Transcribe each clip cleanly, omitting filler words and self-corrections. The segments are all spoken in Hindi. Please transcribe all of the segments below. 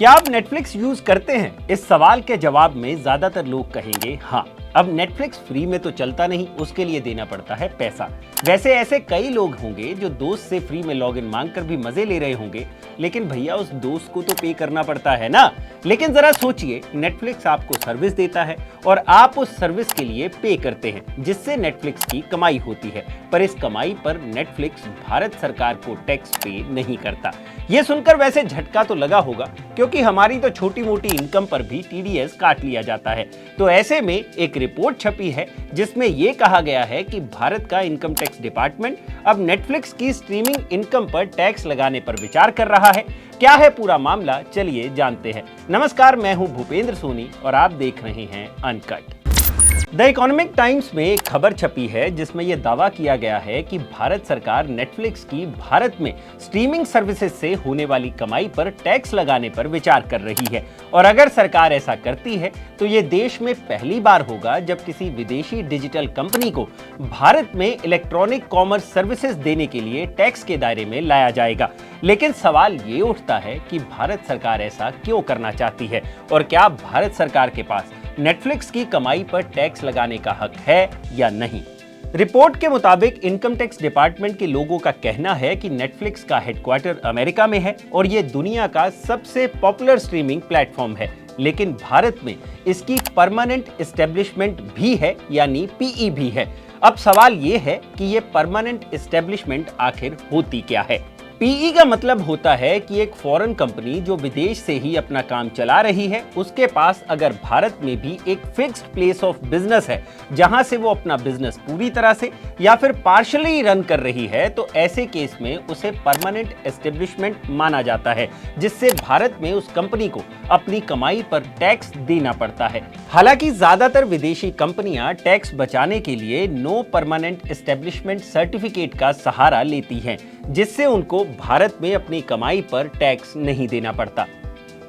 क्या आप नेटफ्लिक्स यूज करते हैं? इस सवाल के जवाब में ज्यादातर लोग कहेंगे हाँ। अब नेटफ्लिक्स फ्री में तो चलता नहीं, उसके लिए देना पड़ता है पैसा। वैसे ऐसे कई लोग होंगे जो दोस्त से फ्री में लॉगिन मांगकर भी मजे ले रहे होंगे, लेकिन भैया उस दोस्त को तो पे करना पड़ता है ना। लेकिन जरा सोचिए, नेटफ्लिक्स आपको सर्विस देता है और आप उस सर्विस के लिए पे करते हैं, जिससे नेटफ्लिक्स की कमाई होती है। पर इस कमाई पर नेटफ्लिक्स भारत सरकार को टैक्स पे नहीं करता। ये सुनकर वैसे झटका तो लगा होगा, क्योंकि हमारी तो छोटी मोटी इनकम पर भी टीडीएस काट लिया जाता है। तो ऐसे में एक रिपोर्ट छपी है जिसमें यह कहा गया है कि भारत का इनकम टैक्स डिपार्टमेंट अब नेटफ्लिक्स की स्ट्रीमिंग इनकम पर टैक्स लगाने पर विचार कर रहा है। क्या है पूरा मामला, चलिए जानते हैं। नमस्कार, मैं हूं भूपेंद्र सोनी और आप देख रहे हैं अनकट। द इकोनॉमिक टाइम्स में एक खबर छपी है जिसमें यह दावा किया गया है कि भारत सरकार नेटफ्लिक्स की भारत में स्ट्रीमिंग सर्विसेज से होने वाली कमाई पर टैक्स लगाने पर विचार कर रही है। और अगर सरकार ऐसा करती है तो ये देश में पहली बार होगा जब किसी विदेशी डिजिटल कंपनी को भारत में इलेक्ट्रॉनिक कॉमर्स सर्विसेज देने के लिए टैक्स के दायरे में लाया जाएगा। लेकिन सवाल ये उठता है कि भारत सरकार ऐसा क्यों करना चाहती है और क्या भारत सरकार के पास नेटफ्लिक्स की कमाई पर टैक्स लगाने का हक है या नहीं। रिपोर्ट के मुताबिक इनकम टैक्स डिपार्टमेंट के लोगों का कहना है कि नेटफ्लिक्स का हेडक्वार्टर अमेरिका में है और यह दुनिया का सबसे पॉपुलर स्ट्रीमिंग प्लेटफॉर्म है। लेकिन भारत में इसकी परमानेंट एस्टेब्लिशमेंट भी है, यानी पीई भी है। अब सवाल यह है कि यह परमानेंट एस्टेब्लिशमेंट आखिर होती क्या है। पीई का मतलब होता है कि एक फॉरेन कंपनी जो विदेश से ही अपना काम चला रही है, उसके पास अगर भारत में भी एक फिक्स्ड प्लेस ऑफ बिजनेस है जहां से वो अपना बिजनेस पूरी तरह से या फिर पार्शियली रन कर रही है, तो ऐसे केस में उसे परमानेंट एस्टेब्लिशमेंट माना जाता है, जिससे भारत में उस कंपनी को अपनी कमाई पर टैक्स देना पड़ता है। हालांकि ज्यादातर विदेशी कंपनियां टैक्स बचाने के लिए नो परमानेंट एस्टेब्लिशमेंट सर्टिफिकेट का सहारा लेती हैं, जिससे उनको भारत में अपनी कमाई पर टैक्स नहीं देना पड़ता।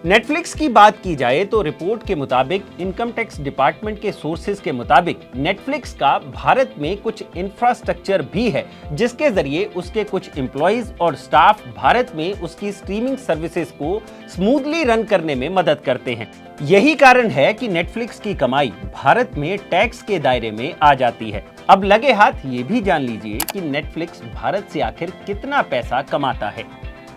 नेटफ्लिक्स की बात की जाए तो रिपोर्ट के मुताबिक इनकम टैक्स डिपार्टमेंट के सोर्सेज के मुताबिक नेटफ्लिक्स का भारत में कुछ इंफ्रास्ट्रक्चर भी है, जिसके जरिए उसके कुछ एम्प्लॉइज और स्टाफ भारत में उसकी स्ट्रीमिंग सर्विसेज को स्मूथली रन करने में मदद करते हैं। यही कारण है कि नेटफ्लिक्स की कमाई भारत में टैक्स के दायरे में आ जाती है। अब लगे हाथ ये भी जान लीजिए कि नेटफ्लिक्स भारत से आखिर कितना पैसा कमाता है।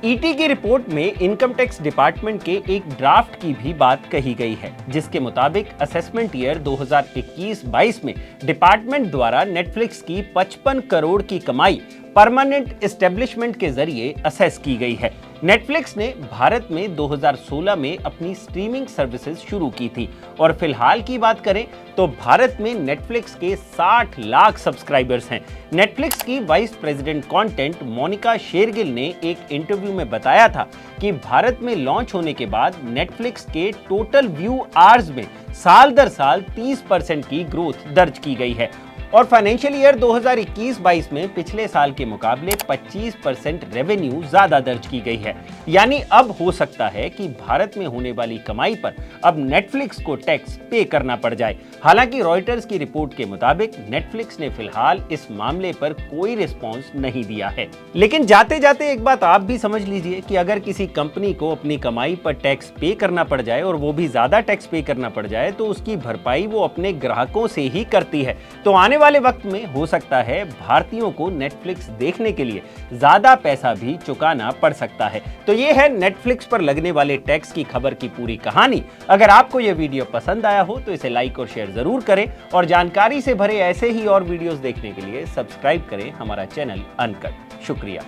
ईटी की रिपोर्ट में इनकम टैक्स डिपार्टमेंट के एक ड्राफ्ट की भी बात कही गई है, जिसके मुताबिक असेसमेंट ईयर 2021-22 में डिपार्टमेंट द्वारा नेटफ्लिक्स की 55 करोड़ की कमाई परमानेंट एस्टेब्लिशमेंट के जरिए असेस की गई है। नेटफ्लिक्स ने भारत में 2016 में अपनी स्ट्रीमिंग सर्विसेज शुरू की थी और फिलहाल की बात करें तो भारत में नेटफ्लिक्स के 60 लाख सब्सक्राइबर्स हैं। नेटफ्लिक्स की vice president content Monika Shergill ने एक इंटरव्यू में बताया था कि भारत में लॉन्च होने के बाद नेटफ्लिक्स के टोटल व्यू आवर्स में साल दर साल 30% की ग्रोथ दर्ज की गई है और फाइनेंशियल ईयर 2021-22 में पिछले साल के मुकाबले 25% रेवेन्यू ज्यादा दर्ज की गई है। यानी अब हो सकता है कि भारत में होने वाली कमाई पर अब नेटफ्लिक्स को टैक्स पे करना पड़ जाए। हालांकि रॉयटर्स की रिपोर्ट के मुताबिक नेटफ्लिक्स ने फिलहाल इस मामले पर कोई रिस्पॉन्स नहीं दिया है। लेकिन जाते जाते एक बात आप भी समझ लीजिए कि अगर किसी कंपनी को अपनी कमाई पर टैक्स पे करना पड़ जाए और वो भी ज्यादा टैक्स पे करना पड़ जाए, तो उसकी भरपाई वो अपने ग्राहकों से ही करती है। तो आने वाले वक्त में हो सकता है भारतीयों को नेटफ्लिक्स देखने के लिए ज्यादा पैसा भी चुकाना पड़ सकता है। तो ये है नेटफ्लिक्स पर लगने वाले टैक्स की खबर की पूरी कहानी। अगर आपको यह वीडियो पसंद आया हो तो इसे लाइक और शेयर जरूर करें और जानकारी से भरे ऐसे ही और वीडियोस देखने के लिए सब्सक्राइब करें हमारा चैनल अनकट। शुक्रिया।